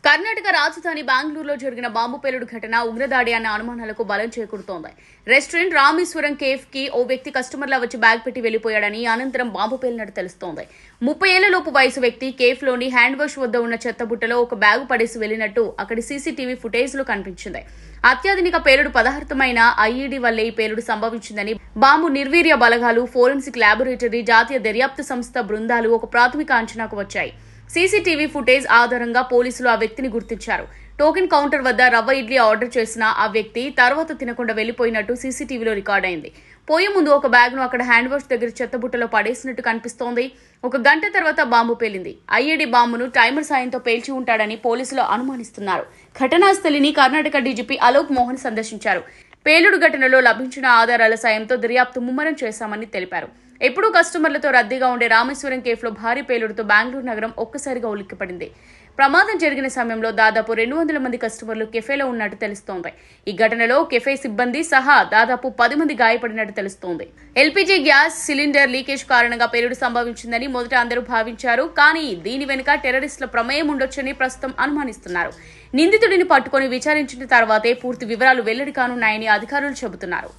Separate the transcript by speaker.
Speaker 1: కర్ణాటక రాజధాని బెంగళూరులో జరిగిన బాంబు పేలుడు ఘటన ఉగ్రదాడి అన్న అనుమానాలకు బలం చేకూరుతోంది. రెస్టారెంట్ రామేశ్వరం కేఫ్ కి ఓ వ్యక్తి కస్టమర్లా వచ్చి బ్యాగ్ పెట్టి వెళ్లిపోయాడని, అనంతరం బాంబు పేలినట్టు తెలుస్తోంది. 30 ఏళ్లలోపు వయసు వ్యక్తి కేఫ్ లోని హ్యాండ్ వాష్ వద్ద ఉన్న చెత్తబుట్టలో ఒక బ్యాగు పడేసి వెళ్లినట్టు అక్కడి సీసీటీవీ ఫుటేజ్ లో కనిపించింది. అత్యాధునిక పేలుడు పదార్థమైన ఐఈడీ వల్లే ఈ పేలుడు సంభవించిందని బాంబు నిర్వీర్య బలగాలు, ఫోరెన్సిక్ ల్యాబొరేటరీ, జాతీయ దర్యాప్తు సంస్థ బృందాలు ఒక ప్రాథమిక అంచనాకు వచ్చాయి. సీసీటీవీ ఫుటేజ్ ఆధారంగా పోలీసులు ఆ వ్యక్తిని గుర్తించారు. టోకెన్ కౌంటర్ వద్ద రవ్వ ఇడ్లీ ఆర్డర్ చేసిన ఆ వ్యక్తి తర్వాత తినకుండా వెళ్లిపోయినట్టు సీసీటీవీలో రికార్డైంది. పోయే ముందు ఒక బ్యాగ్ను అక్కడ హ్యాండ్ వాష్ దగ్గర చెత్తబుట్టలో పడేసినట్టు కనిపిస్తోంది. 1 గంట తర్వాత బాంబు పేలింది. ఐఈడీ బాంబును టైమర్ సాయంతో పేల్చి ఉంటాడని పోలీసులు అనుమానిస్తున్నారు. ఘటనా స్థలిని కర్ణాటక డీజీపీ అలోక్ మోహన్ సందర్శించారు. పేలుడు ఘటనలో లభించిన ఆధారాల సాయంతో దర్యాప్తు ముమ్మరం చేశామని తెలిపారు. ఎప్పుడూ కస్టమర్లతో రద్దీగా ఉండే రామేశ్వరం కేఫ్లో భారీ పేలుడుతో బెంగళూరు నగరం ఒక్కసారిగా ఉలిక్కిపడింది. ప్రమాదం జరిగిన సమయంలో దాదాపు 200 మంది కస్టమర్లు కెఫేలో ఉన్నట్టు తెలుస్తోంది. ఈ ఘటనలో కెఫే సిబ్బంది సహా దాదాపు 10 మంది గాయపడినట్టు తెలుస్తోంది. ఎల్పీజీ గ్యాస్ సిలిండర్ లీకేజ్ కారణంగా పేలుడు సంభవించిందని మొదట అందరూ భావించారు. కానీ దీని వెనుక టెర్రరిస్టుల ప్రమేయం ఉండొచ్చని ప్రస్తుతం అనుమానిస్తున్నారు. నిందితుడిని పట్టుకుని విచారించిన తర్వాతే పూర్తి వివరాలు వెల్లడి కానున్నాయని అధికారులు చెబుతున్నారు.